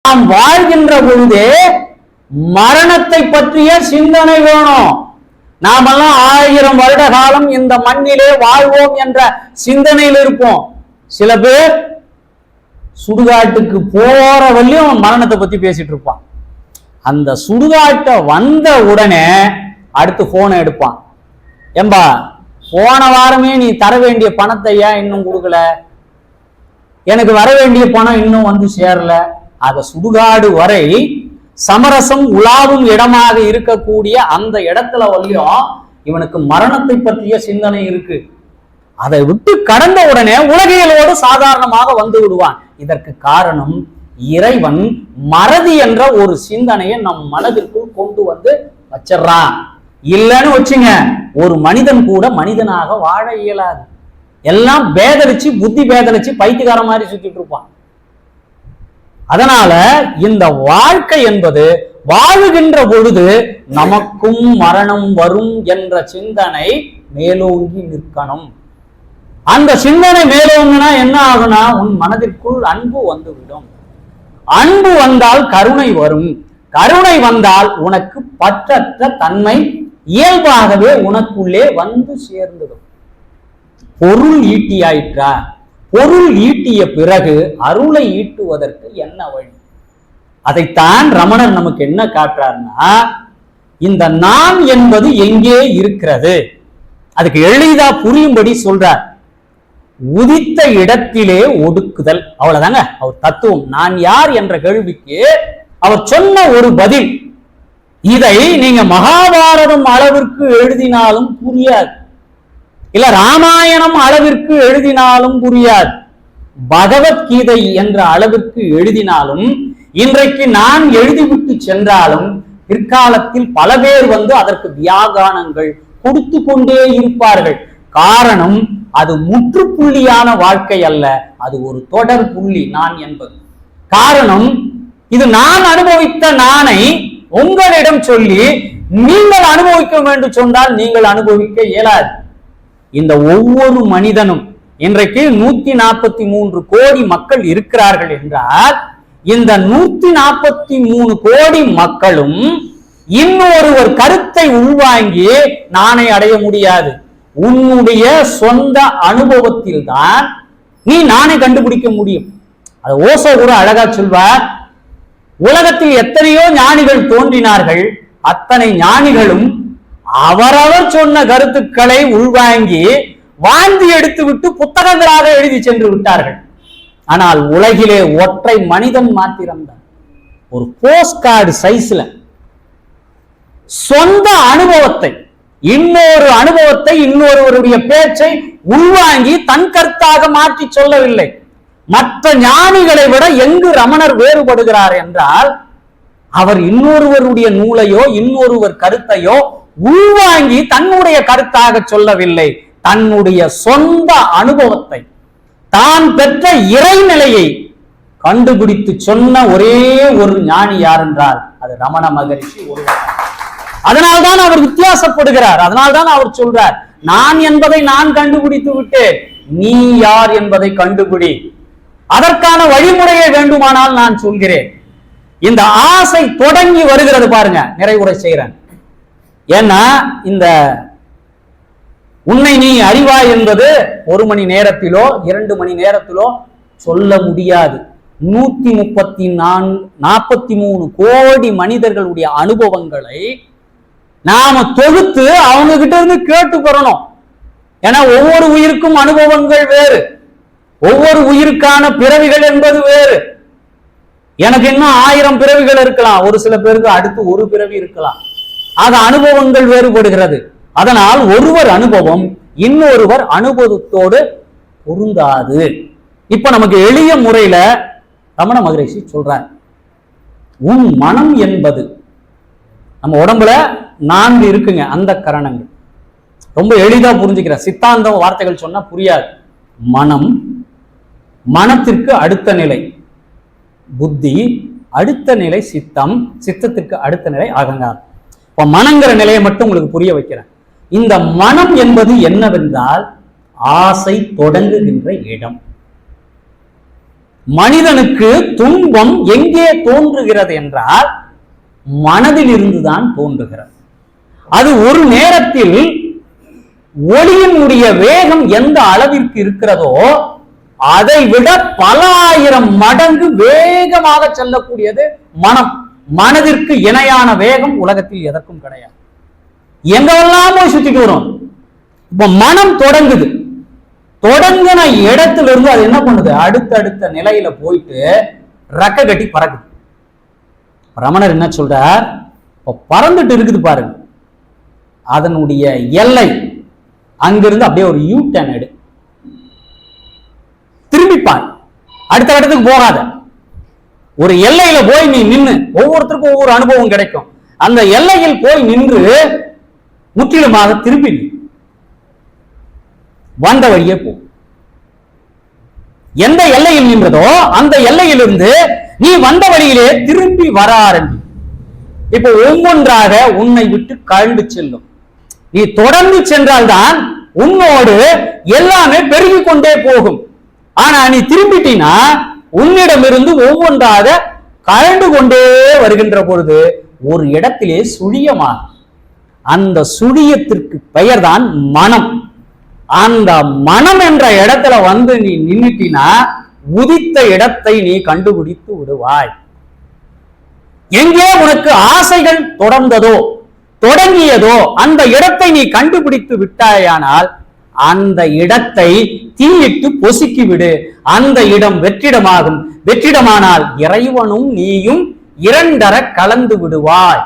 நாம் வாழ்கின்ற பொழுதே மரணத்தை பற்றிய சிந்தனை வேணும். நாமெல்லாம் 1000 வருட காலம் இந்த மண்ணிலே வாழ்வோம் என்ற சிந்தனையில் இருப்போம். சில பேர் சுடுகாட்டுக்கு போற வரையும் மரணத்தை பத்தி பேசிட்டு இருப்பான். அந்த சுடுகாட்டை வந்த உடனே அடுத்து போனை எடுப்பான். ஏம்பா, போன வாரமே நீ தர வேண்டிய பணத்தை ஏன் இன்னும் கொடுக்கல? எனக்கு வர வேண்டிய பணம் இன்னும் வந்து சேரல. ஆக சுடுகாடு வரை சமரசம் உலாவும் இடமாக இருக்கக்கூடிய அந்த இடத்துல வரையும் இவனுக்கு மரணத்தை பற்றிய சிந்தனை இருக்கு. அதை விட்டு கடந்த உடனே உலகியலோடு சாதாரணமாக வந்து விடுவான். இதற்கு காரணம் இறைவன் மறதி என்ற ஒரு சிந்தனையை நம் மனதிற்குள் கொண்டு வந்து வச்சிடறான். இல்லைன்னு வச்சுங்க, ஒரு மனிதன் கூட மனிதனாக வாழ இயலாது. எல்லாம் பேதலிச்சு, புத்தி பேதலிச்சு பைத்தியக்கார மாதிரி சுத்திட்டு இருப்பான். அதனால இந்த வாழ்க்கை என்பது வாழுகின்ற பொழுது நமக்கும் மரணம் வரும் என்ற சிந்தனை மேலோங்கி நிற்கணும். அந்த சிந்தனை மேலோங்கினா என்ன ஆகுனா, உன் மனதிற்குள் அன்பு வந்துவிடும். அன்பு வந்தால் கருணை வரும். கருணை வந்தால் உனக்கு பற்றற்ற தன்மை இயல்பாகவே உனக்குள்ளே வந்து சேர்ந்துடும். பொருள் ஈட்டியாயிற்றா? பொருள் ஈட்டிய பிறகு அருளை ஈட்டுவதற்கு என்ன வழி? அதைத்தான் ரமணர் நமக்கு என்ன காட்டுறாருன்னா, இந்த நான் என்பது எங்கே இருக்கிறது? அதுக்கு எளிதா புரியும்படி சொல்றார். உதித்த இடத்திலே ஒடுக்குதல். அவ்வளவுதாங்க அவர் தத்துவம். நான் யார் என்ற கேள்விக்கு அவர் சொன்ன ஒரு பதில். இதை நீங்க மகாபாரதம் அளவிற்கு எழுதினாலும் புரியாது, இல்ல ராமாயணம் அளவிற்கு எழுதினாலும் புரியாது, பகவத்கீதை என்ற அளவிற்கு எழுதினாலும், இன்றைக்கு நான் எழுதிவிட்டு சென்றாலும் பிற்காலத்தில் பல பேர் வந்து அதற்கு வியாகானங்கள் கொடுத்து கொண்டே இருப்பார்கள். காரணம், அது முற்றுப்புள்ளியான வாழ்க்கை அல்ல, அது ஒரு தொடர் புள்ளி நான் என்பது. காரணம், இது நான் அனுபவித்த நானை உங்களிடம் சொல்லி நீங்கள் அனுபவிக்க வேண்டும் சொன்னால் நீங்கள் அனுபவிக்க இயலாது. இந்த ஒவ்வொரு மனிதனும், இன்றைக்கு 143 கோடி மக்கள் இருக்கிறார்கள் என்றால், இந்த 143 கோடி மக்களும் இன்னொருவர் கருத்தை உள்வாங்கி நானை அடைய முடியாது. உன்னுடைய சொந்த அனுபவத்தில் தான் நீ நானை கண்டுபிடிக்க முடியும். அது ஓசோ கூட அழகா சொல்வார். உலகத்தில் எத்தனையோ ஞானிகள் தோன்றினார்கள், அத்தனை ஞானிகளும் அவரவர் சொன்ன கருத்துக்களை உள்வாங்கி வாந்தி எடுத்து விட்டு புத்தகங்களாக எழுதி சென்று விட்டார்கள். ஆனால் உலகிலே ஒற்றை மனிதன் மாத்திரம்தான் ஒரு போஸ்ட் கார்டு சைஸ்ல சொந்த அனுபவத்தை, இன்னொரு அனுபவத்தை, இன்னொருவருடைய பேச்சை உள்வாங்கி தன் கருத்தாக மாற்றி சொல்லவில்லை. மற்ற ஞானிகளை விட எங்கு ரமணர் வேறுபடுகிறார் என்றால், அவர் இன்னொருவருடைய நூலையோ இன்னொருவர் கருத்தையோ உள்வாங்கி தன்னுடைய கருத்தாக சொல்லவில்லை. தன்னுடைய சொந்த அனுபவத்தை, தான் பெற்ற இறைநிலையை கண்டுபிடித்து சொன்ன ஒரே ஒரு ஞானி யார் என்றால் அது ரமண மகரிஷி ஒருவர். அதனால்தான் அவர் வித்தியாசப்படுகிறார். அதனால்தான் அவர் சொல்றார், நான் என்பதை நான் கண்டுபிடித்து விட்டேன், நீ யார் என்பதை கண்டுபிடி. அதற்கான வழிமுறையை வேண்டுமானால் நான் சொல்கிறேன். இந்த ஆசை தொடங்கி வருகிறது பாருங்க, நிறைவுரை செய்கிறேன். ஏன்னா இந்த உன்னை நீ அறிவாய் என்பது 1 மணி நேரத்திலோ 2 மணி நேரத்திலோ சொல்ல முடியாது. 143 கோடி மனிதர்களுடைய அனுபவங்களை நாம தொகுத்து அவங்க கிட்ட இருந்து கேட்டு பெறணும். ஏன்னா ஒவ்வொரு உயிருக்கும் அனுபவங்கள் வேறு, ஒவ்வொரு உயிருக்கான பிறவிகள் என்பது வேறு. எனக்கு இன்னும் 1000 பிறவிகள் இருக்கலாம், ஒரு சில பேருக்கு அடுத்து ஒரு பிறவி இருக்கலாம். ஆக அனுபவங்கள் வேறுபடுகிறது. அதனால் ஒருவர் அனுபவம் இன்னொருவர் அனுபவத்தோடு பொருந்தாது. இப்ப நமக்கு எளிய முறையில ரமண மகரிஷி சொல்றார், உன் மனம் என்பது, நம்ம உடம்புல 4 இருக்குங்க அந்த கரணங்கள். ரொம்ப எளிதா புரிஞ்சுக்கிற சித்தாந்த வார்த்தைகள் சொன்னா புரியாது. மனம், மனத்திற்கு அடுத்த நிலை புத்தி, அடுத்த நிலை சித்தம், சித்தத்திற்கு அடுத்த நிலை அகங்காரம். இப்ப மனங்கிற நிலையை மட்டும் உங்களுக்கு புரிய வைக்கிறேன். இந்த மனம் என்பது என்னவென்றால் ஆசை தொடங்குகின்ற இடம். மனிதனுக்கு துன்பம் எங்கே தோன்றுகிறது என்றால் மனதில் இருந்துதான் தோன்றுகிறது. அது ஒரு நேரத்தில் ஒளியினுடைய வேகம் எந்த அளவிற்கு இருக்கிறதோ அதை விட பல ஆயிரம் மடங்கு வேகமாக செல்லக்கூடியது மனம். மனதிற்கு இணையான வேகம் உலகத்தில் எதற்கும் கிடையாது. எங்கெல்லாம் போய் சுத்திட்டு வரும். இப்ப மனம் தொடங்குது, தொடங்கின இடத்துல இருந்து அது என்ன பண்ணுது, அடுத்தடுத்த நிலையில போயிட்டு ரெக்க கட்டி பறக்குது. ரமணர் என்ன சொல்றார், பறந்துட்டு இருக்குது பாருங்க, அதனுடைய எல்லை அங்கிருந்து அப்படியே ஒரு யூ டர்ன் எடு, திரும்பிப்பார், அடுத்த இடத்துக்கு போகாத. ஒரு எல்லையில போய் நீ நின்று, ஒவ்வொருத்தருக்கும் ஒவ்வொரு அனுபவம் கிடைக்கும். அந்த எல்லையில் போய் நின்று முற்றிலுமாக திரும்பி வந்த வழியே போ. எந்த எல்லையில் நின்றதோ அந்த எல்லையிலிருந்து நீ வந்த வழியிலே திரும்பி வர ஆரம்பி. இப்ப ஒவ்வொன்றாக உன்னை விட்டு கழண்டு செல்லும். நீ தொடர்ந்து சென்றால்தான் உன்னோடு எல்லாமே பெருகிக் கொண்டே போகும். ஆனா நீ திரும்பிட்டீனா உன்னிடமிருந்து ஒவ்வொன்றாக கழண்டு கொண்டே வருகின்ற பொழுது ஒரு இடத்திலே சுழியமாக, அந்த சுழியத்திற்கு பெயர்தான் மனம். அந்த மனம் என்ற இடத்துல வந்து நீ நின்னுட்டினா உதித்த இடத்தை நீ கண்டுபிடித்து விடுவாய். எங்கே உனக்கு ஆசைகள் தொடங்கியதோ அந்த இடத்தை நீ கண்டுபிடித்து விட்டாயானால் அந்த இடத்தை தீயிட்டு பொசுக்கி விடு. அந்த இடம் வெற்றிடமாகும். வெற்றிடமானால் இறைவனும் நீயும் இரண்டர கலந்து விடுவாய்.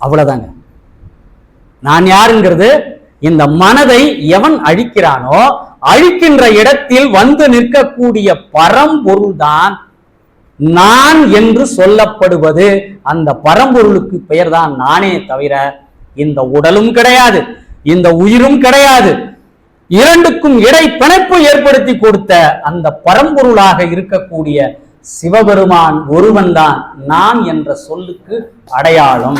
அவ்வளவுதாங்க. நான் யாருங்கிறது, இந்த மனதை எவன் அழிக்கிறானோ அழிக்கின்ற இடத்தில் வந்து நிற்கக்கூடிய பரம்பொருள் தான் நான் என்று சொல்லப்படுவது. அந்த பரம்பொருளுக்கு பெயர் தான் நானே தவிர இந்த உடலும் கிடையாது, இந்த உயிரும் கிடையாது. இரண்டுக்கும் இடை பிணைப்பு ஏற்படுத்தி கொடுத்த அந்த பரம்பொருளாக இருக்கக்கூடிய சிவபெருமான் ஒருவன் தான் நான் என்ற சொல்லுக்கு அடையாளம்.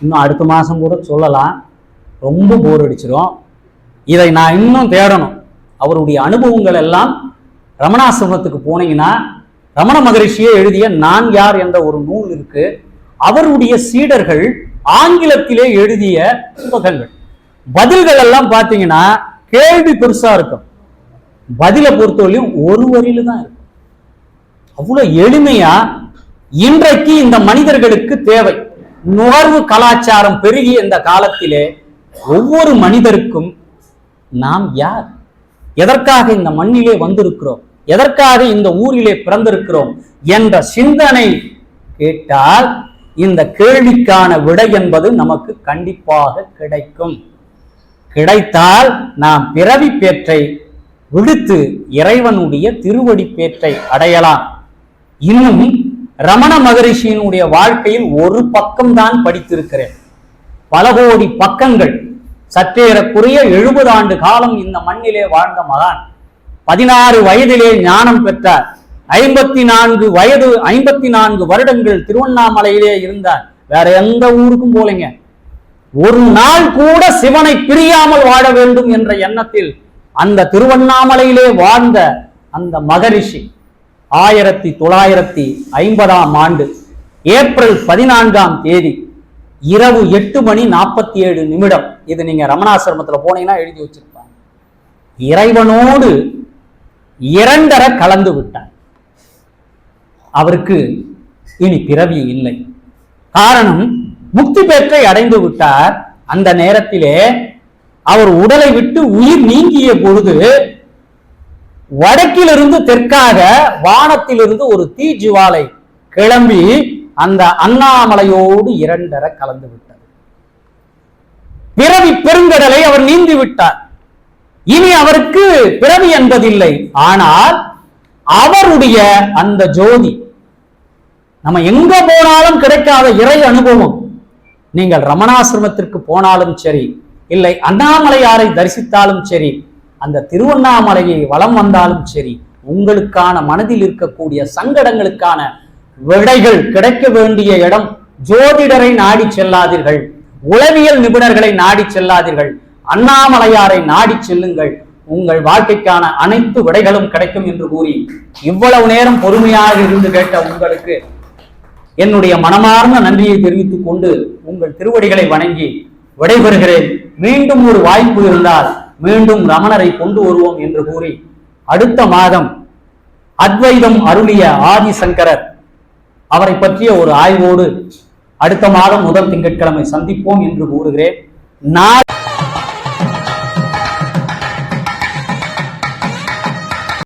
இன்னும் அடுத்த மாசம் கூட சொல்லலாம், ரொம்ப போர் அடிச்சிடும். இதை நான் இன்னும் தேடணும். அவருடைய அனுபவங்கள் எல்லாம் ரமணாசிரமத்துக்கு போனீங்கன்னா ரமண மகரிஷியே எழுதிய நான் யார் என்ற ஒரு நூல் இருக்கு. அவருடைய சீடர்கள் ஆங்கிலத்திலே எழுதிய புத்தகங்கள். பதில்கள் எல்லாம் பார்த்தீங்கன்னா கேள்வி பெருசா இருக்கும், பதிலை பொறுத்தவரையும் ஒரு வரியில தான் இருக்கும். அவ்வளவு எளிமையா இன்றைக்கு இந்த மனிதர்களுக்கு தேவை. நுகர்வு கலாச்சாரம் பெருகிய இந்த காலத்திலே ஒவ்வொரு மனிதருக்கும் நாம் யார், எதற்காக இந்த மண்ணிலே வந்திருக்கிறோம், எதற்காக இந்த ஊரிலே பிறந்திருக்கிறோம் என்ற சிந்தனை கேட்டால் இந்த கேள்விக்கான விடை என்பது நமக்கு கண்டிப்பாக கிடைக்கும். கிடைத்தால் நாம் பிறவி பேற்றை விடுத்து இறைவனுடைய திருவடி பேற்றை அடையலாம். இன்னும் ரமண மகரிஷியினுடைய வாழ்க்கையில் ஒரு பக்கம் தான் படித்திருக்கிறேன். பல கோடி பக்கங்கள். சற்றேறக்குறைய 70 ஆண்டு காலம் இந்த மண்ணிலே வாழ்ந்த மகான். 16 வயதிலே ஞானம் பெற்றார். 54 வருடங்கள் திருவண்ணாமலையிலே இருந்தார். வேற எந்த ஊருக்கும் போலங்க. ஒரு நாள் கூட சிவனை பிரியாமல் வாழ வேண்டும் என்ற எண்ணத்தில் அந்த திருவண்ணாமலையிலே வாழ்ந்த அந்த மகரிஷி 1950 ஆண்டு ஏப்ரல் 14 இரவு 8:47. இது நீங்க ரமணாசிரமத்துல போனீங்கன்னா எழுதி வச்சிருப்பாங்க. இறைவனோடு இரண்டர கலந்து விட்டார். அவருக்கு இனி பிறவி இல்லை. காரணம், முக்தி பெற்றை அடைந்து விட்டார். அந்த நேரத்திலே அவர் உடலை விட்டு உயிர் நீங்கிய பொழுது வடக்கிலிருந்து தெற்காக வானத்திலிருந்து ஒரு தீ ஜுவாலை கிளம்பி அந்த அண்ணாமலையோடு இரண்டர கலந்து விட்டார். பிறவி பெருங்கடலை அவர் நீந்தி விட்டார். இனி அவருக்கு பிறவி என்பதில்லை. ஆனால் அவருடைய அந்த ஜோதி நம்ம எங்க போனாலும் கிடைக்காத இறை அனுபவம். நீங்கள் ரமணாசிரமத்திற்கு போனாலும் சரி, இல்லை அண்ணாமலையாரை தரிசித்தாலும் சரி, அந்த திருவண்ணாமலையை வலம் வந்தாலும் சரி, உங்களுக்கான மனதில் இருக்கக்கூடிய சங்கடங்களுக்கான விடைகள் கிடைக்க வேண்டிய இடம். ஜோதிடரை நாடி செல்லாதீர்கள், உளவியல் நிபுணர்களை நாடி செல்லாதீர்கள், அண்ணாமலையாரை நாடி செல்லுங்கள். உங்கள் வாழ்க்கைக்கான அனைத்து விடைகளும் கிடைக்கும் என்று கூறி இவ்வளவு நேரம் பொறுமையாக இருந்து கேட்ட உங்களுக்கு என்னுடைய மனமார்ந்த நன்றியை தெரிவித்துக் கொண்டு உங்கள் திருவடிகளை வணங்கி விடைபெறுகிறேன். மீண்டும் ஒரு வாய்ப்பு இருந்தால் மீண்டும் ரமணரை கொண்டு வருவோம் என்று கூறி அடுத்த மாதம் அத்வைதம் அருளிய ஆதிசங்கரர் அவரை பற்றிய ஒரு ஆய்வோடு அடுத்த மாதம் முதல் திங்கட்கிழமை சந்திப்போம் என்று கூறுகிறேன்.